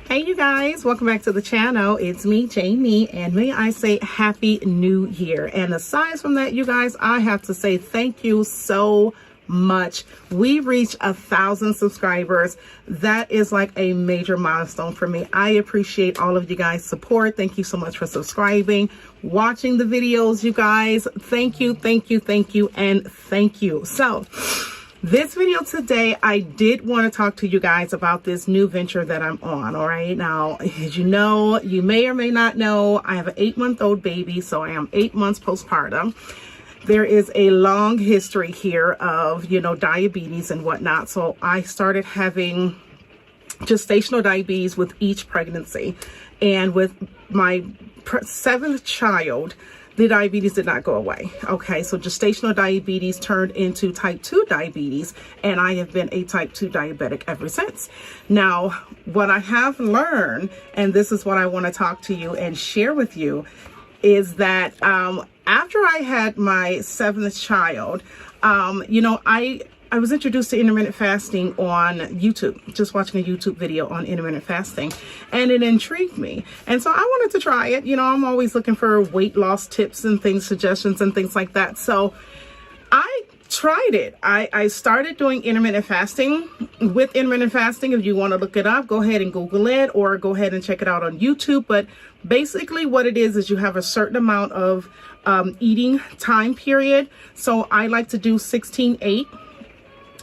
Hey you guys, welcome back to the channel. It's me, Jamie, and may I say Happy New Year. And aside from that, you guys, I have to say thank you so much. We reached 1,000 subscribers. That is like a major milestone for me. I appreciate all of you guys' support. Thank you so much for subscribing, watching the videos, you guys. Thank you, thank you, thank you, and thank you. So this video today, I did want to talk to you guys about this new venture that I'm on. All right. Now, as you know, you may or may not know, I have an 8-month-old baby. So I am 8 months postpartum. There is a long history here of, diabetes and whatnot. So I started having gestational diabetes with each pregnancy. And with my 7th child, the diabetes did not go away. Okay, so gestational diabetes turned into type 2 diabetes, and I have been a type 2 diabetic ever since. Now, what I have learned, and this is what I want to talk to you and share with you, is that after I had my 7th child, I was introduced to intermittent fasting on YouTube, just watching a YouTube video on intermittent fasting, and it intrigued me. And so I wanted to try it. I'm always looking for weight loss tips and things, suggestions and things like that. So I tried it. I started doing intermittent fasting. With intermittent fasting, if you want to look it up, go ahead and Google it or go ahead and check it out on YouTube. But basically what it is you have a certain amount of eating time period. So I like to do 16-8.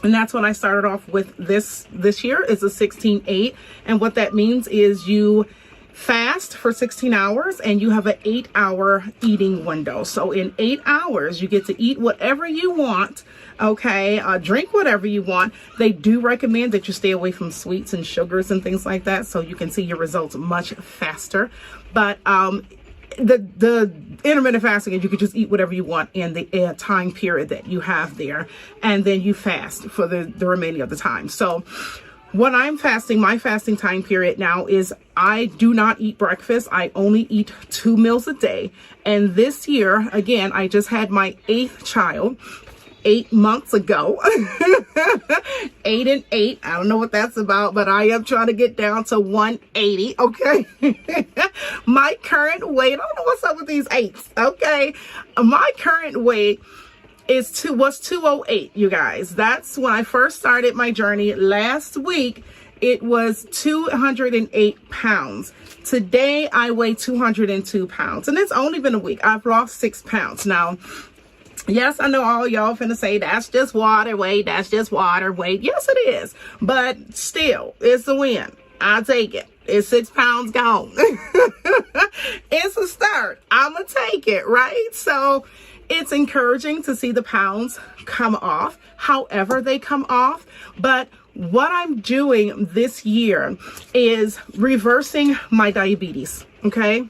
And that's what I started off with this year is a 16-8. And what that means is you fast for 16 hours and you have an 8-hour eating window. So in 8 hours, you get to eat whatever you want. Okay. Drink whatever you want. They do recommend that you stay away from sweets and sugars and things like that, so you can see your results much faster. But, the intermittent fasting is you can just eat whatever you want in the time period that you have there, and then you fast for the remaining of the time. So what I'm fasting, my fasting time period now is I do not eat breakfast. I only eat 2 meals a day. And this year, again, I just had my 8th child 8 months ago. 8 and 8. I don't know what that's about, but I am trying to get down to 180. Okay. My current weight, I don't know what's up with these 8s. Okay. My current weight was 208, you guys. That's when I first started my journey last week. It was 208 pounds. Today I weigh 202 pounds, and it's only been a week. I've lost 6 pounds. Now, yes, I know all y'all finna say that's just water weight. That's just water weight. Yes, it is. But still, it's a win. I'll take it. It's 6 pounds gone. It's a start. I'm going to take it, right? So it's encouraging to see the pounds come off, however they come off. But what I'm doing this year is reversing my diabetes. Okay.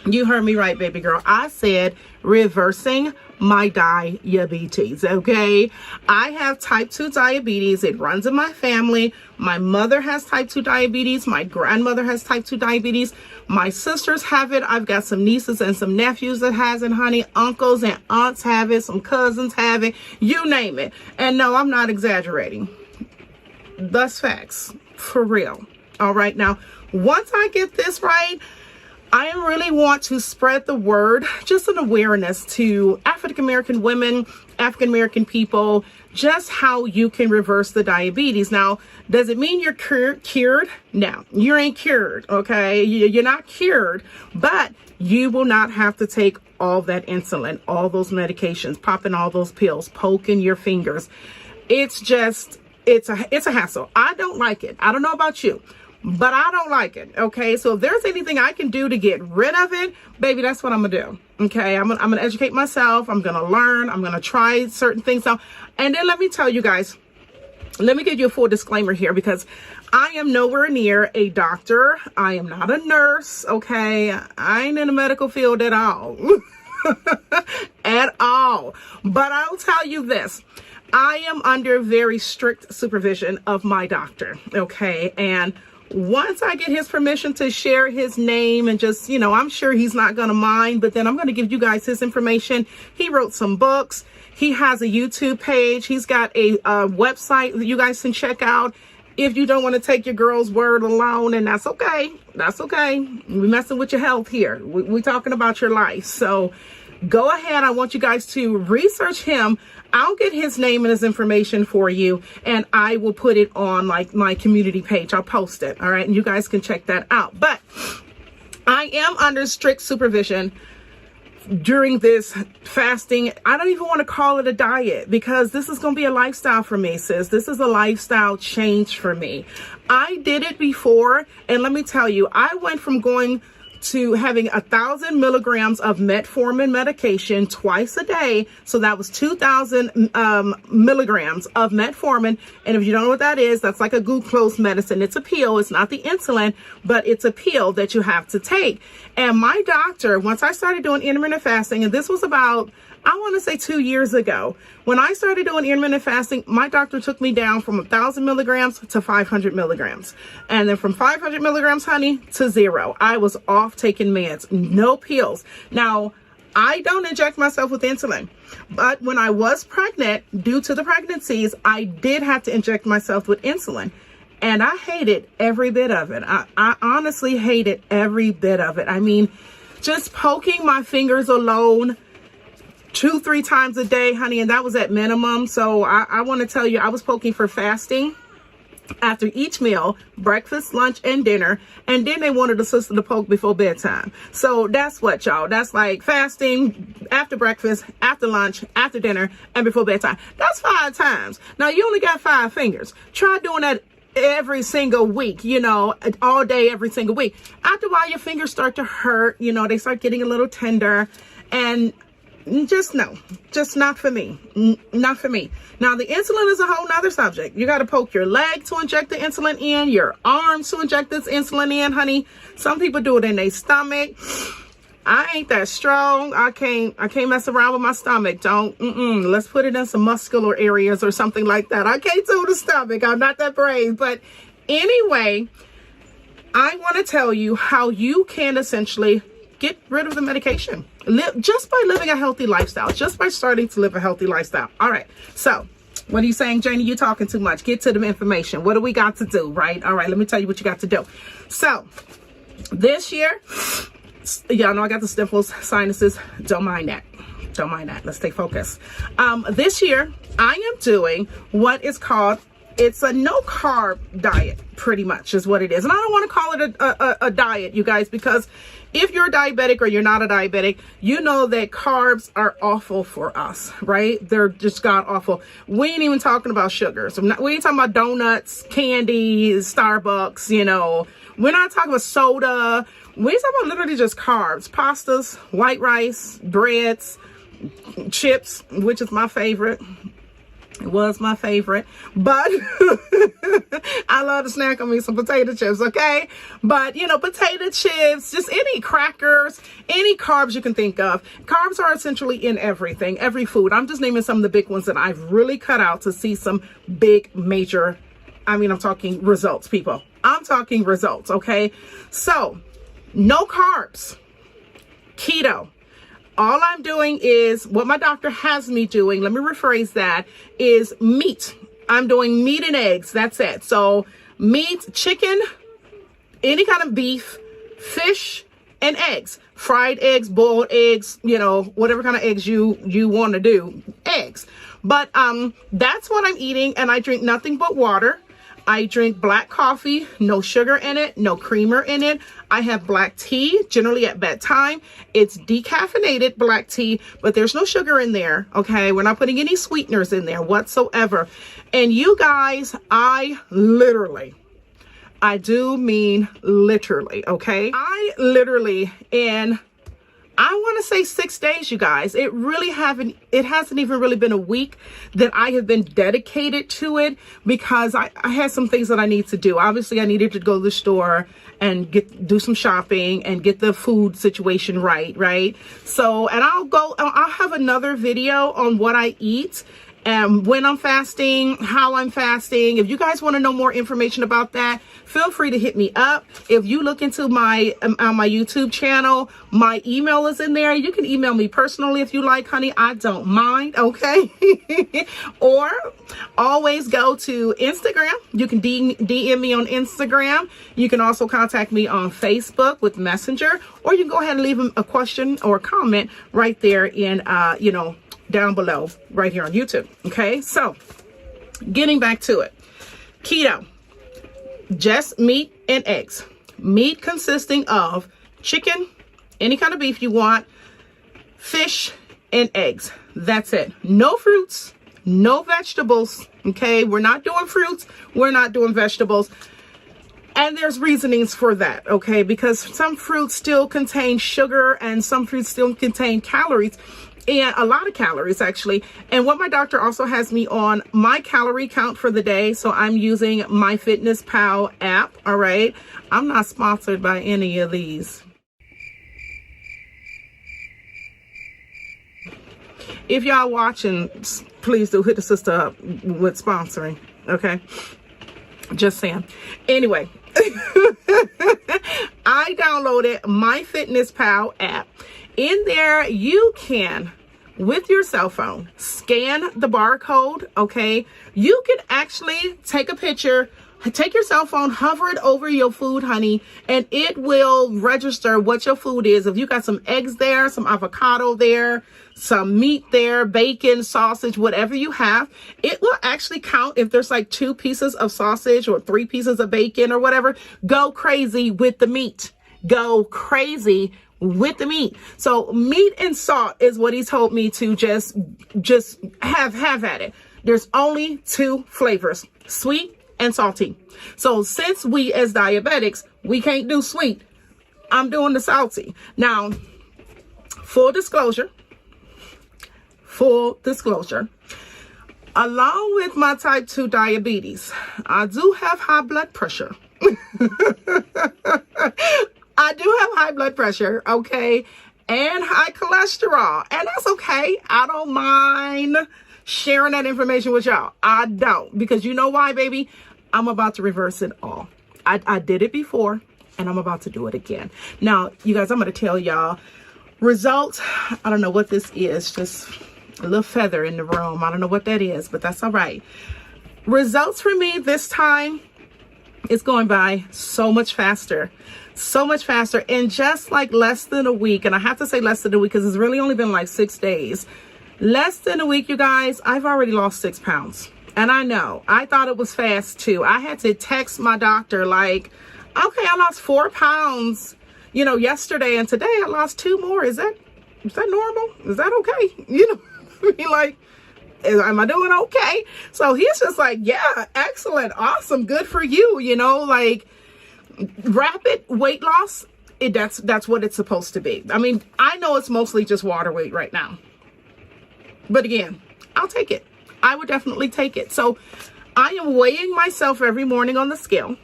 You heard me right, baby girl. I said reversing my diabetes, okay? I have type 2 diabetes. It runs in my family. My mother has type 2 diabetes. My grandmother has type 2 diabetes. My sisters have it. I've got some nieces and some nephews that has it, honey. Uncles and aunts have it. Some cousins have it. You name it. And no, I'm not exaggerating. That's facts. For real. All right. Now, once I get this right, I really want to spread the word, just an awareness to African-American women, African-American people, just how you can reverse the diabetes. Now, does it mean you're cured? No, you ain't cured, okay? You're not cured, but you will not have to take all that insulin, all those medications, popping all those pills, poking your fingers. It's a hassle. I don't like it. I don't know about you, but I don't like it. Okay. So if there's anything I can do to get rid of it, baby, that's what I'm going to do. Okay. I'm going to educate myself. I'm going to learn. I'm going to try certain things out. And then let me tell you guys, let me give you a full disclaimer here, because I am nowhere near a doctor. I am not a nurse. Okay. I ain't in the medical field at all. At all. But I'll tell you this. I am under very strict supervision of my doctor. Okay. And once I get his permission to share his name and just, I'm sure he's not going to mind, but then I'm going to give you guys his information. He wrote some books. He has a YouTube page. He's got a website that you guys can check out. if you don't want to take your girl's word alone, and that's okay. That's okay. We're messing with your health here. We're talking about your life. So go ahead. I want you guys to research him. I'll get his name and his information for you, and I will put it on like my community page. I'll post it. All right. And you guys can check that out. But I am under strict supervision during this fasting. I don't even want to call it a diet, because this is going to be a lifestyle for me, sis. This is a lifestyle change for me. I did it before, and let me tell you, I went from going to having 1,000 milligrams of metformin medication twice a day. So that was 2,000 milligrams of metformin. And if you don't know what that is, that's like a glucose medicine. It's a pill. It's not the insulin, but it's a pill that you have to take. And my doctor, once I started doing intermittent fasting, and this was about, I want to say 2 years ago, when I started doing intermittent fasting, my doctor took me down from 1,000 milligrams to 500 milligrams. And then from 500 milligrams, honey, to 0. I was off taking meds, no pills. Now, I don't inject myself with insulin, but when I was pregnant, due to the pregnancies, I did have to inject myself with insulin. And I hated every bit of it. I honestly hated every bit of it. I mean, just poking my fingers alone 2-3 times a day, honey, and that was at minimum. So I want to tell you, I was poking for fasting after each meal, breakfast, lunch, and dinner. And then they wanted the sister to poke before bedtime. So that's what, y'all. That's like fasting after breakfast, after lunch, after dinner, and before bedtime. That's 5 times. Now, you only got 5 fingers. Try doing that every single week, you know, all day, every single week. After a while, your fingers start to hurt. You know, they start getting a little tender. And just no, just not for me. Not for me. Now, the insulin is a whole nother subject. You got to poke your leg to inject the insulin in, your arms to inject this insulin in, honey. Some people do it in their stomach. I ain't that strong. I can't mess around with my stomach. Let's put it in some muscular areas or something like that. I can't do the stomach. I'm not that brave. But anyway, I want to tell you how you can essentially get rid of the medication just by living a healthy lifestyle, just by starting to live a healthy lifestyle. All right. So what are you saying, Janie? You're talking too much. Get to the information. What do we got to do, right? All right. Let me tell you what you got to do. So this year, y'all know I got the sniffles, sinuses. Don't mind that. Don't mind that. Let's stay focused. This year, I am doing what is called, it's a no carb diet, pretty much is what it is. And I don't want to call it a diet, you guys, because if you're a diabetic or you're not a diabetic, you know that carbs are awful for us, right? They're just god awful. We ain't even talking about sugars. We ain't talking about donuts, candy, Starbucks, you know. We're not talking about soda. We're talking about literally just carbs, pastas, white rice, breads, chips, which is my favorite. It was my favorite, but I love to snack on me some potato chips, okay? But, you know, potato chips, just any crackers, any carbs you can think of. Carbs are essentially in everything, every food. I'm just naming some of the big ones that I've really cut out to see some big, major, I'm talking results, people. I'm talking results, okay? So, no carbs, keto. All I'm doing is what my doctor has me doing. Let me rephrase that, is meat. I'm doing meat and eggs. That's it. So meat, chicken, any kind of beef, fish, and eggs. Fried eggs, boiled eggs, you know, whatever kind of eggs you want to do. Eggs. But that's what I'm eating, and I drink nothing but water. I drink black coffee, no sugar in it, no creamer in it. I have black tea, generally at bedtime. It's decaffeinated black tea, but there's no sugar in there, okay? We're not putting any sweeteners in there whatsoever. And you guys, I do mean literally, okay? I literally, in I want to say 6 days, you guys. It hasn't even really been a week that I have been dedicated to it, because I had some things that I need to do. Obviously, I needed to go to the store and do some shopping and get the food situation right? So, and I'll have another video on what I eat and when I'm fasting, how I'm fasting. If you guys want to know more information about that, feel free to hit me up. If you look into my on my YouTube channel, my email is in there. You can email me personally if you like, honey. I don't mind, okay? Or always go to Instagram. You can DM me on Instagram. You can also contact me on Facebook with Messenger, or you can go ahead and leave a question or a comment right there in, down below right here on YouTube. Okay, so getting back to it. Keto, just meat and eggs. Meat consisting of chicken, any kind of beef you want, fish, and eggs. That's it. No fruits, no vegetables. Okay, we're not doing fruits, we're not doing vegetables. And there's reasonings for that, okay? Because some fruits still contain sugar and some fruits still contain calories, and a lot of calories actually. And what my doctor also has me on, my calorie count for the day. So I'm using MyFitnessPal app, all right? I'm not sponsored by any of these. If y'all watching, please do hit the sister up with sponsoring, okay? Just saying. Anyway, I downloaded MyFitnessPal app. In there, you can, with your cell phone, scan the barcode, okay? You can actually take a picture, take your cell phone, hover it over your food, honey, and it will register what your food is. If you got some eggs there, some avocado there, some meat there, bacon, sausage, whatever you have, it will actually count. If there's like 2 pieces of sausage or 3 pieces of bacon or whatever, go crazy with the meat. Go crazy with the meat. So meat and salt is what he told me to just have at it. There's only 2 flavors, sweet and salty. So since we as diabetics, we can't do sweet, I'm doing the salty. Now, full disclosure, along with my type 2 diabetes, I do have high blood pressure. I do have high blood pressure, okay, and high cholesterol, and that's okay. I don't mind sharing that information with y'all. I don't, because you know why, baby? I'm about to reverse it all. I did it before, and I'm about to do it again. Now, you guys, I'm going to tell y'all results. I don't know what this is, just a little feather in the room. I don't know what that is, but that's all right. Results for me this time, it's going by so much faster in just like less than a week. And I have to say less than a week because it's really only been like 6 days. Less than a week, you guys, I've already lost 6 pounds. And I know, I thought it was fast too. I had to text my doctor like, okay, I lost 4 pounds, yesterday, and today I lost 2 more. Is that normal? Is that okay? Be like, am I doing okay? So he's just like, yeah, excellent, awesome, good for you, like rapid weight loss. That's what it's supposed to be. I mean, I know it's mostly just water weight right now, but again, I'll take it. I would definitely take it. So I am weighing myself every morning on the scale.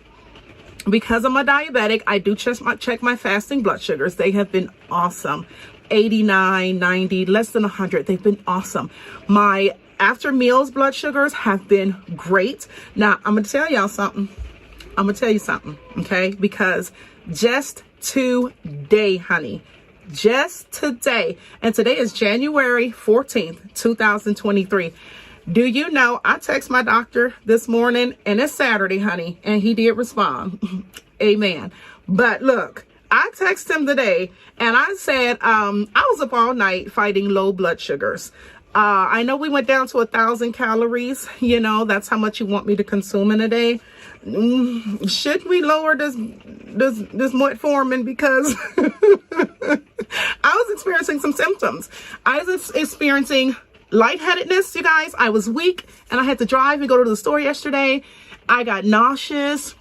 Because I'm a diabetic, I do check my fasting blood sugars. They have been awesome. 89, 90, less than 100. They've been awesome. My after meals blood sugars have been great. Now, I'm going to tell y'all something. I'm going to tell you something, okay? Because just today, honey, just today, and today is January 14th, 2023. Do you know, I text my doctor this morning, and it's Saturday, honey, and he did respond. Amen. But look, I texted him today, and I said, I was up all night fighting low blood sugars. I know we went down to 1,000 calories. That's how much you want me to consume in a day. Should we lower this metformin? Because I was experiencing some symptoms. I was experiencing lightheadedness, you guys. I was weak, and I had to drive and go to the store yesterday. I got nauseous.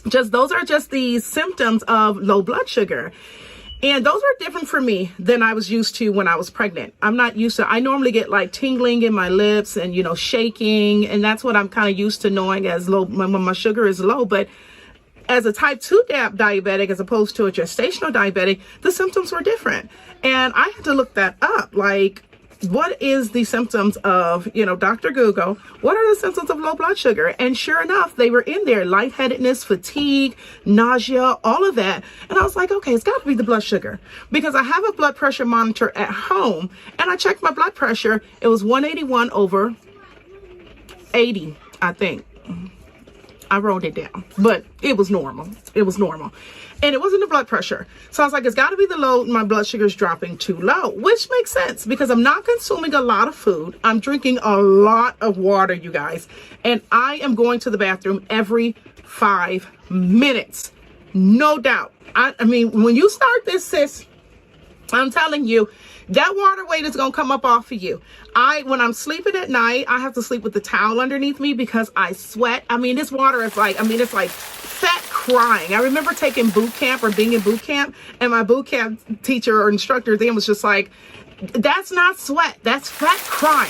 Those are just the symptoms of low blood sugar. And those are different for me than I was used to when I was pregnant. I'm not used to, I normally get like tingling in my lips and, shaking. And that's what I'm kind of used to knowing as low, when my sugar is low. But as a type 2 diabetic, as opposed to a gestational diabetic, the symptoms were different. And I had to look that up. Like, what is the symptoms of, Dr. Google, what are the symptoms of low blood sugar? And sure enough, they were in there: lightheadedness, fatigue, nausea, all of that. And I was like, okay, it's got to be the blood sugar, because I have a blood pressure monitor at home, and I checked my blood pressure. It was 181 over 80, I think. I wrote it down, but it was normal. It was normal. And it wasn't the blood pressure. So I was like, it's got to be the low. My blood sugar is dropping too low, which makes sense because I'm not consuming a lot of food. I'm drinking a lot of water, you guys. And I am going to the bathroom every 5 minutes. No doubt. I mean, when you start this, sis, I'm telling you, that water weight is going to come up off of you. When I'm sleeping at night, I have to sleep with the towel underneath me because I sweat. I mean, this water is like, it's like fat crying. I remember taking boot camp or being in boot camp, and my boot camp teacher or instructor then was just like, that's not sweat, that's fat crying.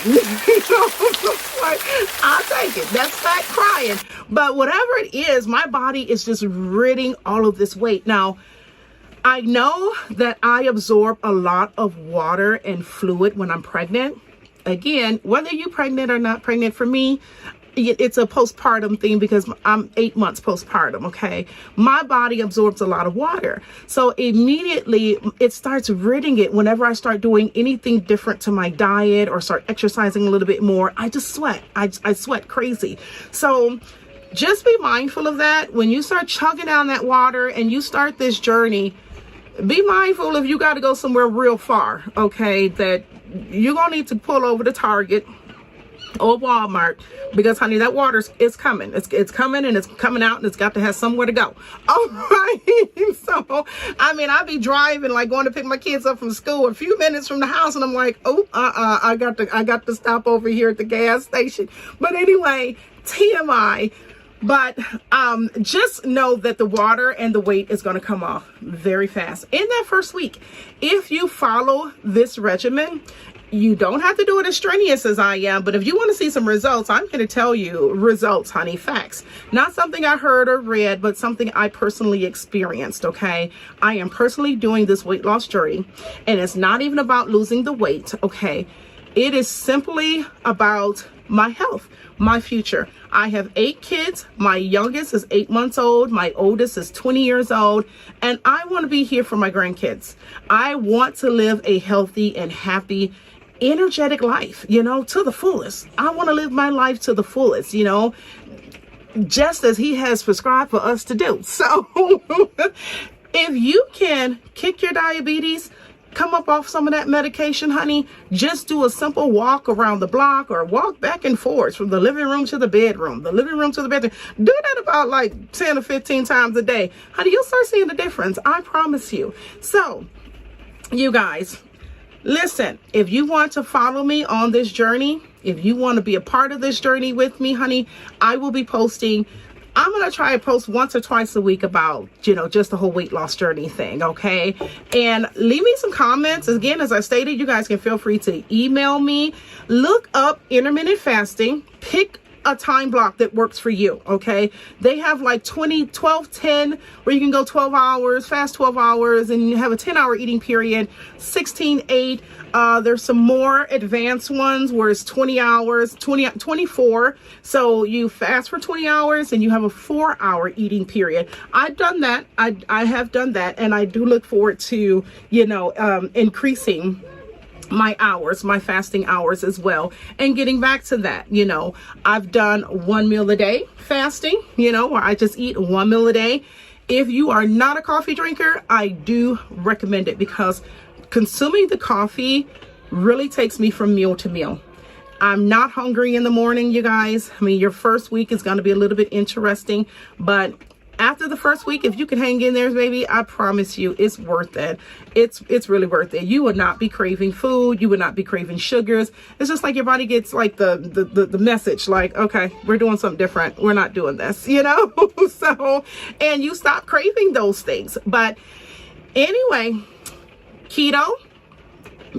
Like, I'll take it. That's fat crying. But whatever it is, my body is just ridding all of this weight. Now, I know that I absorb a lot of water and fluid when I'm pregnant. Again, whether you're pregnant or not pregnant, for me, it's a postpartum thing because I'm 8 months postpartum, okay? My body absorbs a lot of water. So immediately it starts ridding it whenever I start doing anything different to my diet or start exercising a little bit more. I just sweat. I sweat crazy. So just be mindful of that. When you start chugging down that water and you start this journey, be mindful if you got to go somewhere real far, okay, that you're going to need to pull over to Target or Walmart, because honey, that water is coming. It's coming, and it's coming out, and it's got to have somewhere to go. All right. So, I be driving, like going to pick my kids up from school a few minutes from the house, and I'm like, I got to stop over here at the gas station. But anyway, TMI. But just know that the water and the weight is going to come off very fast in that first week. If you follow this regimen, you don't have to do it as strenuous as I am. But if you want to see some results, I'm going to tell you results, honey, facts. Not something I heard or read, but something I personally experienced, okay? I am personally doing this weight loss journey, and it's not even about losing the weight, okay? It is simply about my health, my future. I have 8 kids. My youngest is 8 months old. My oldest is 20 years old. And I want to be here for my grandkids. I want to live a healthy and happy, energetic life, to the fullest. I want to live my life to the fullest, just as he has prescribed for us to do. So if you can kick your diabetes, come up off some of that medication, honey, just do a simple walk around the block or walk back and forth from the living room to the bedroom, the living room to the bedroom. Do that about like 10 or 15 times a day. Honey, you'll start seeing the difference. I promise you. So, you guys, listen, if you want to follow me on this journey, if you want to be a part of this journey with me, honey, I will be posting. I'm going to try to post once or twice a week about, just the whole weight loss journey thing, okay? And leave me some comments. Again, as I stated, you guys can feel free to email me. Look up intermittent fasting. Pick a time block that works for you, okay? They have like 12, 10, where you can go 12 hours, fast 12 hours, and you have a 10-hour eating period, 16, 8. There's some more advanced ones where it's 20 hours, 24. So you fast for 20 hours and you have a 4-hour eating period. I've done that. I have done that. And I do look forward to, increasing my hours, my fasting hours as well, and getting back to that. I've done 1 meal a day fasting, where I just eat 1 meal a day. If you are not a coffee drinker, I do recommend it, because consuming the coffee really takes me from meal to meal. I'm not hungry in the morning, you guys. Your first week is going to be a little bit interesting, but after the first week, if you can hang in there, baby, I promise you it's worth it. It's really worth it. You will not be craving food. You will not be craving sugars. It's just like your body gets like the message, like, okay, we're doing something different. We're not doing this, So, and you stop craving those things. But anyway, keto,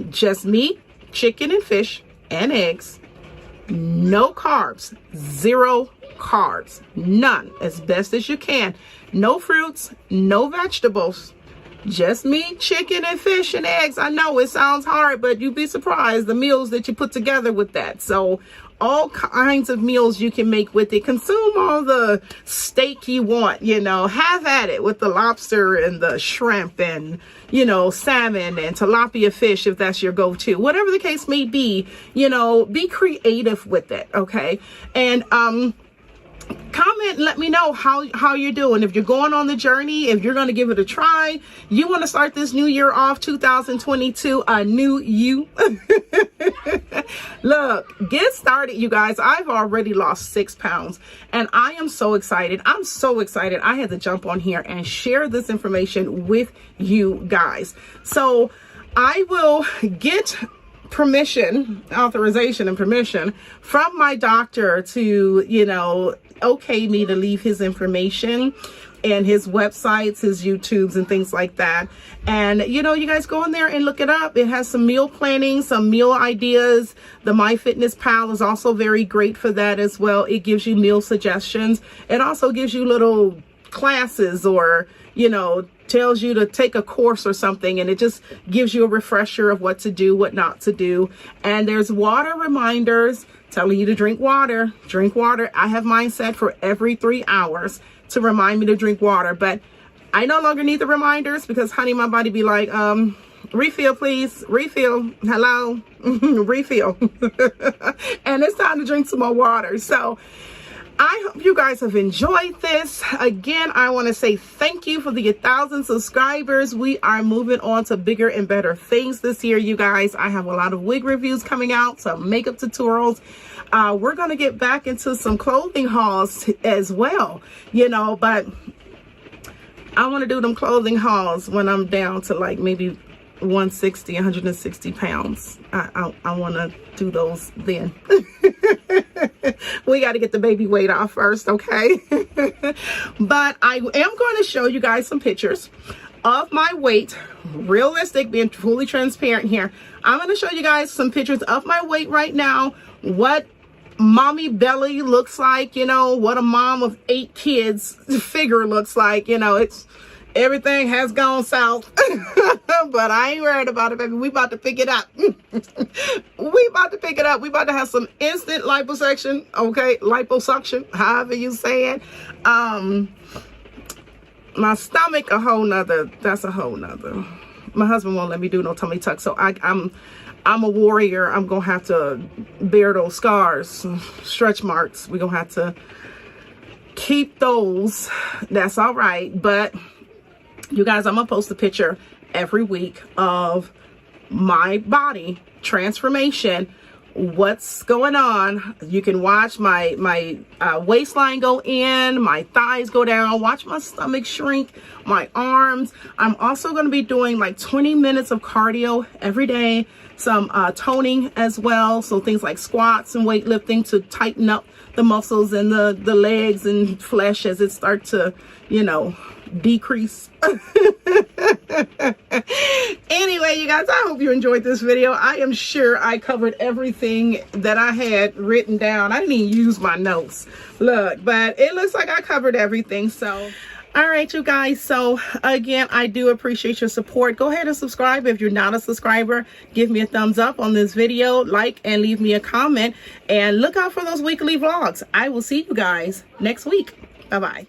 just meat, chicken and fish and eggs, no carbs, 0 carbs, none, as best as you can. No fruits, no vegetables, just meat, chicken, and fish and eggs. I know it sounds hard, but you'd be surprised the meals that you put together with that. So all kinds of meals you can make with it. Consume all the steak you want, you know, have at it with the lobster and the shrimp and, you know, salmon and tilapia fish, if that's your go-to. Whatever the case may be, you know, be creative with it, okay? And comment and let me know how you're doing. If you're going on the journey, if you're going to give it a try, you want to start this new year off, 2022, a new you. Look, get started, you guys. I've already lost 6 pounds and I am so excited. I'm so excited. I had to jump on here and share this information with you guys. So I will get authorization and permission from my doctor to, you know, okay me to leave his information and his websites, his YouTubes and things like that. And, you know, you guys go in there and look it up. It has some meal planning, some meal ideas. The MyFitnessPal is also very great for that as well. It gives you meal suggestions. It also gives you little classes or, you know, tells you to take a course or something, and it just gives you a refresher of what to do, what not to do. And there's water reminders telling you to drink water. Drink water. I have mine set for every 3 hours to remind me to drink water, but I no longer need the reminders because, honey, my body be like, refill, please, refill, hello, refill. And it's time to drink some more water. So I hope you guys have enjoyed this. Again, I want to say thank you for the 1,000 subscribers. We are moving on to bigger and better things this year, you guys. I have a lot of wig reviews coming out, some makeup tutorials. We're going to get back into some clothing hauls as well, you know, but I want to do them clothing hauls when I'm down to like maybe 160, 160 pounds. I want to do those then. We got to get the baby weight off first, okay? But I am going to show you guys some pictures of my weight. Realistic, being fully transparent here. I'm going to show you guys some pictures of my weight right now. What mommy belly looks like, you know, what a mom of 8 kids figure looks like. You know, it's everything has gone south. But I ain't worried about it, baby. We about to pick it up. We about to pick it up. We about to have some instant liposuction, okay? Liposuction, however you say it. My stomach, that's a whole nother. My husband won't let me do no tummy tuck, so I'm a warrior. I'm gonna have to bear those scars, stretch marks. We're gonna have to keep those. That's all right. But you guys, I'm gonna post a picture every week of my body transformation, what's going on. You can watch my waistline go in, my thighs go down, watch my stomach shrink, my arms. I'm also going to be doing like 20 minutes of cardio every day, some toning as well, so things like squats and weightlifting to tighten up the muscles and the legs and flesh as it starts to, you know, decrease. Anyway, you guys, I hope you enjoyed this video. I am sure I covered everything that I had written down. I didn't even use my notes, look, but it looks like I covered everything. So all right, you guys, so again, I do appreciate your support. Go ahead and subscribe if you're not a subscriber. Give me a thumbs up on this video, like, and leave me a comment, and look out for those weekly vlogs. I will see you guys next week. Bye-bye.